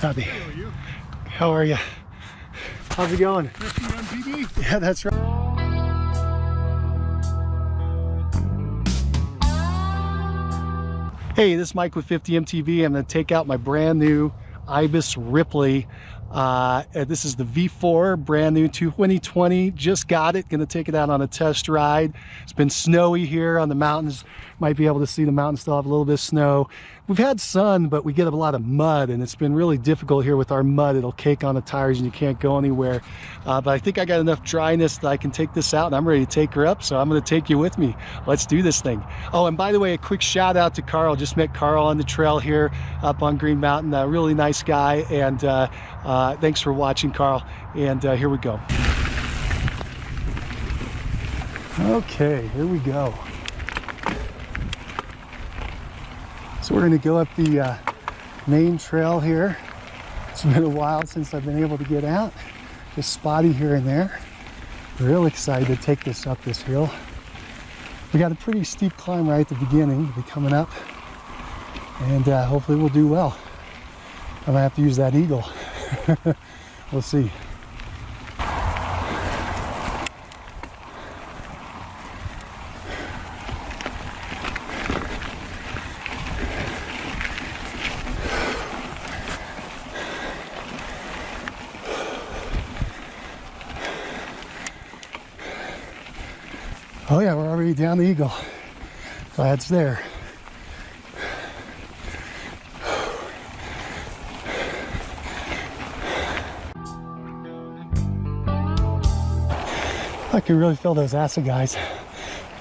Howdy. How are you? How are you? How's it going? Fishing on PB? Yeah, that's right. Hey, this is Mike with 50MTV. I'm going to take out my brand new Ibis Ripley. This is the V4, brand new 2020. Just got it. Going to take it out on a test ride. It's been snowy here on the mountains. Might be able to see the mountains still have a little bit of snow. We've had sun, but we get a lot of mud, and it's been really difficult here with our mud. It'll cake on the tires and you can't go anywhere. But I think I got enough dryness that I can take this out, and I'm ready to take her up, so I'm going to take you with me. Let's do this thing. Oh, and by the way, a quick shout out to Carl. Just met Carl on the trail here up on Green Mountain. A really nice guy, and thanks for watching, Carl. And here we go. Okay, here we go. So we're going to go up the main trail here. It's been a while since I've been able to get out. Just spotty here and there. Real excited to take this up this hill. We got a pretty steep climb right at the beginning. We'll be coming up, and hopefully we'll do well. I might have to use that eagle. We'll see. Oh yeah, we're already down the eagle. Glad it's there. I can really feel those assegais.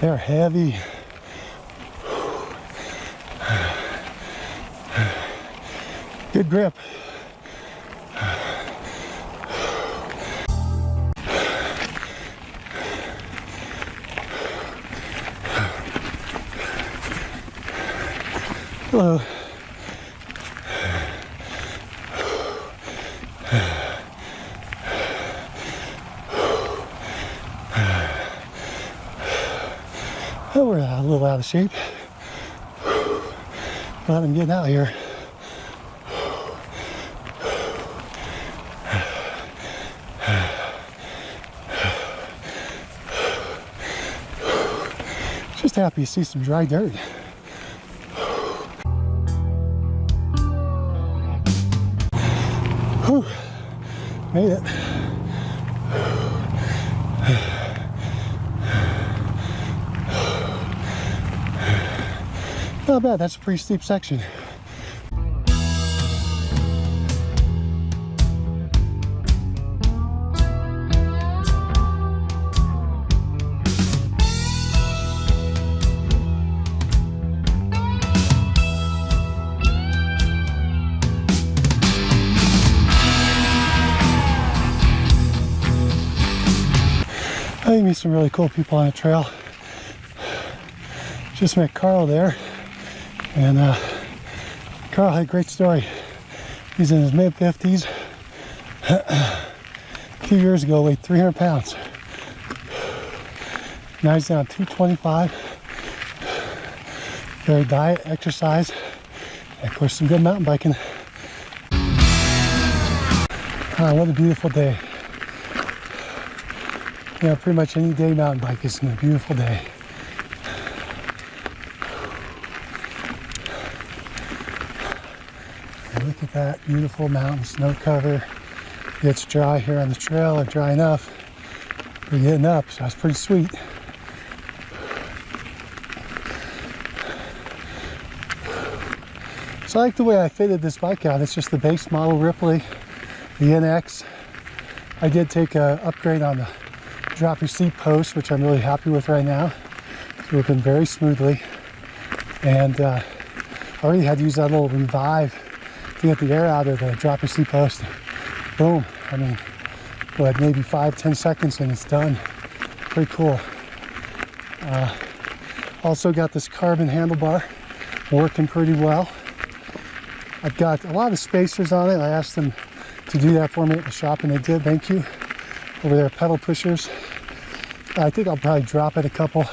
They're heavy. Good grip. Hello. Oh, we're a little out of shape. Glad I'm getting out here. Just happy to see some dry dirt. Whew. Made it. Not bad, that's a pretty steep section. I meet some really cool people on the trail. Just met Carl there, and Carl had a great story. He's in his mid-50s. A few years ago, weighed 300 pounds. Now he's down 225. Very diet, exercise, and of course some good mountain biking. What a beautiful day. Yeah, pretty much any day mountain bike is a beautiful day. And look at that beautiful mountain snow cover. It's dry here on the trail, or dry enough. We're getting up, so that's pretty sweet. So I like the way I fitted this bike out. It's just the base model Ripley, the NX. I did take an upgrade on the drop your seat post, which I'm really happy with right now. It's working very smoothly, and I already had to use that little revive to get the air out of the drop your seat post. Boom. I mean, what, maybe 5-10 seconds and it's done. Pretty cool. Also got this carbon handlebar working pretty well. I've got a lot of spacers on it. I asked them to do that for me at the shop, and they did. Thank you. Over there, pedal pushers. I think I'll probably drop it a couple,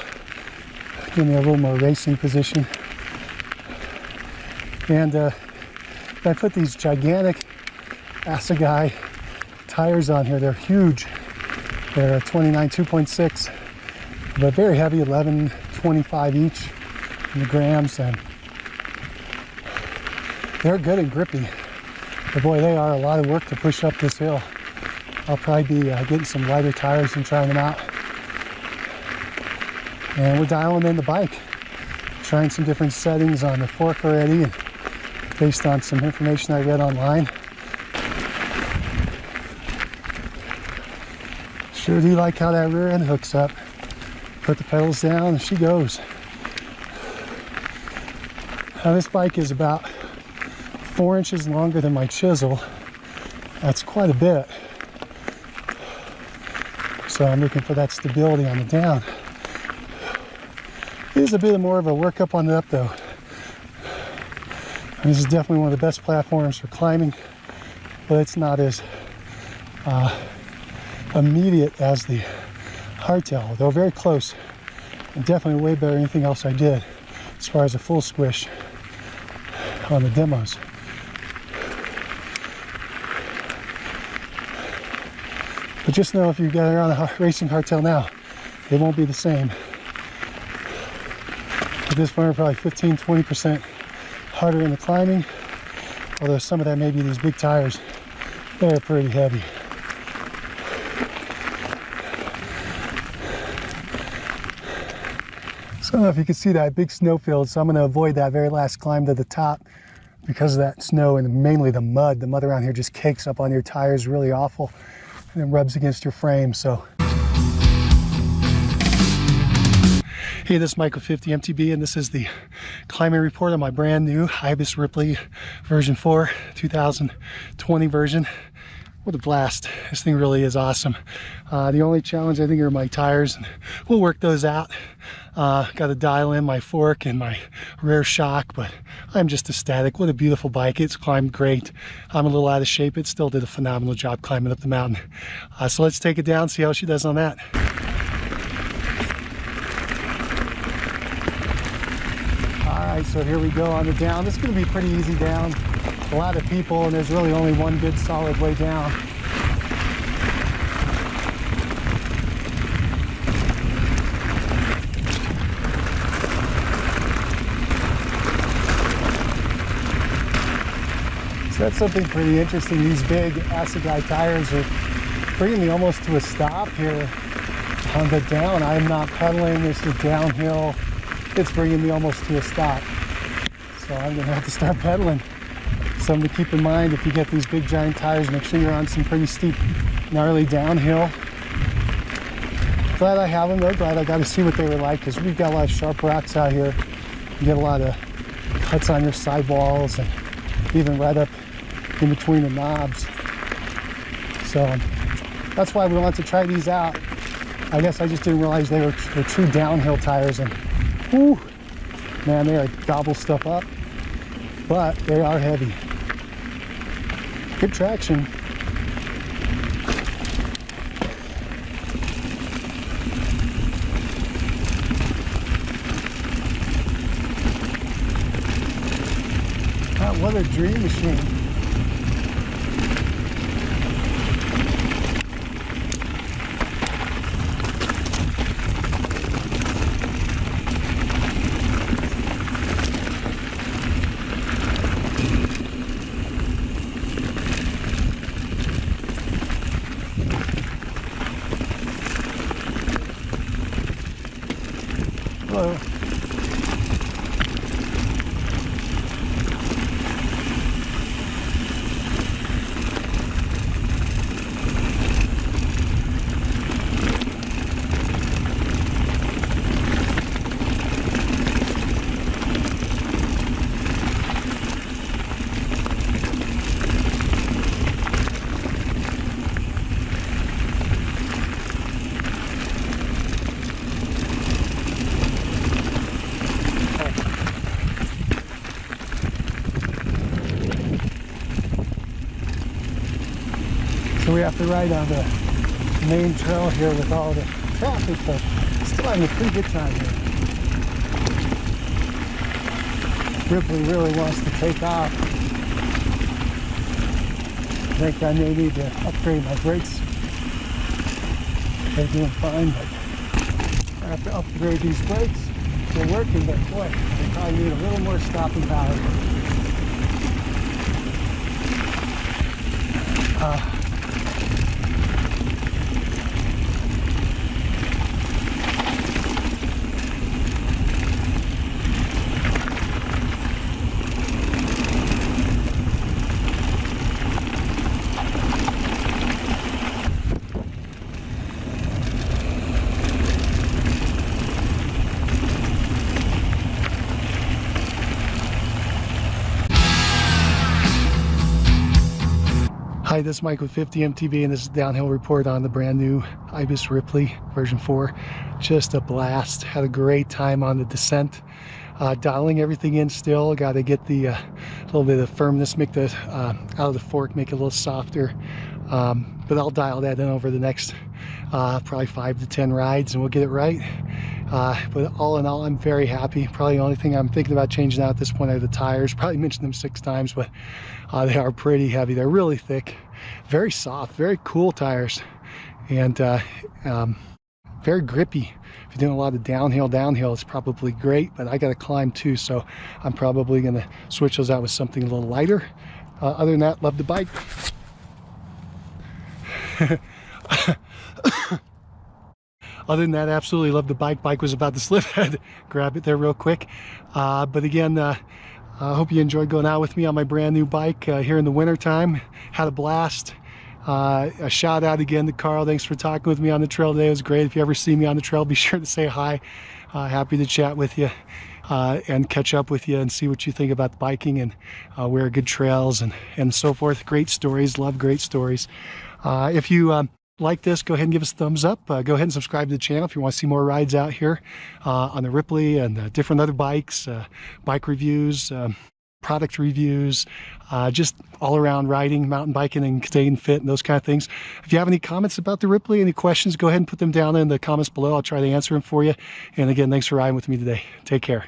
give me a little more racing position. And I put these gigantic Assegai tires on here. They're huge. They're 29 2.6, but very heavy, 11.25 each in the grams, and they're good and grippy. But boy, they are a lot of work to push up this hill. I'll probably be getting some lighter tires and trying them out. And we're dialing in the bike, trying some different settings on the fork already, and based on some information I read online. Sure do like how that rear end hooks up. Put the pedals down and she goes. Now this bike is about 4 inches longer than my chisel. That's quite a bit. So I'm looking for that stability on the down. It is a bit more of a workup on the up though. And this is definitely one of the best platforms for climbing, but it's not as immediate as the hardtail, though very close, and definitely way better than anything else I did as far as a full squish on the demos. But just know if you get around a racing hardtail now, it won't be the same. At this point, we're probably 15-20% harder in the climbing, although some of that may be these big tires. They're pretty heavy. So I don't know if you can see that big snow field, so I'm going to avoid that very last climb to the top because of that snow and mainly the mud. The mud around here just cakes up on your tires really awful and it rubs against your frame. So hey, this is Michael 50 MTB, and this is the climbing report on my brand new Ibis Ripley version 4 2020 version. What a blast. This thing really is awesome. The only challenge I think are my tires, and we'll work those out. Got to dial in my fork and my rear shock, but I'm just ecstatic. What a beautiful bike. It's climbed great. I'm a little out of shape. It still did a phenomenal job climbing up the mountain. So let's take it down, see how she does on that. All right, so here we go on the down. This is going to be pretty easy down. A lot of people, and there's really only one good solid way down. So that's something pretty interesting. These big Assegai tires are bringing me almost to a stop here on the down. I'm not pedaling, this is downhill. It's bringing me almost to a stop. So I'm gonna have to start pedaling. Something to keep in mind if you get these big giant tires, make sure you're on some pretty steep, gnarly downhill. Glad I have them though, glad I got to see what they were like, because we've got a lot of sharp rocks out here. You get a lot of cuts on your sidewalls and even right up in between the knobs. So that's why we want to try these out. I guess I just didn't realize they're true downhill tires, and whew, man, they like gobble stuff up, but they are heavy. Good traction. What a dream machine. Hello. So we have to ride on the main trail here with all the traffic, but still having a pretty good time here. Ripley really wants to take off. I think I may need to upgrade my brakes. They're doing fine, but I have to upgrade these brakes. They're working, but boy, they probably need a little more stopping power. Hi, this is Mike with 50 MTV, and this is Downhill Report on the brand new Ibis Ripley version 4. Just a blast. Had a great time on the descent. Dialing everything in still. Got to get the little bit of firmness, make the out of the fork, make it a little softer. But I'll dial that in over the next probably 5 to 10 rides, and we'll get it right. But all in all, I'm very happy. Probably the only thing I'm thinking about changing out at this point are the tires. Probably mentioned them 6 times, but they are pretty heavy. They're really thick, very soft, very cool tires, and very grippy. If you're doing a lot of downhill, it's probably great, but I got to climb too, so I'm probably going to switch those out with something a little lighter. Other than that, love the bike. Other than that, absolutely love the bike. Bike was about to slip. Had to grab it there real quick. But again, I hope you enjoyed going out with me on my brand new bike here in the winter time. Had a blast. A shout out again to Carl. Thanks for talking with me on the trail today. It was great. If you ever see me on the trail, be sure to say hi. Happy to chat with you and catch up with you and see what you think about the biking and where are good trails and so forth. Great stories. Love great stories. If you like this, go ahead and give us a thumbs up. Go ahead and subscribe to the channel if you want to see more rides out here on the Ripley and different other bikes, bike reviews, product reviews, just all around riding, mountain biking, and staying fit and those kind of things. If you have any comments about the Ripley, any questions, go ahead and put them down in the comments below. I'll try to answer them for you. And again, thanks for riding with me today. Take care.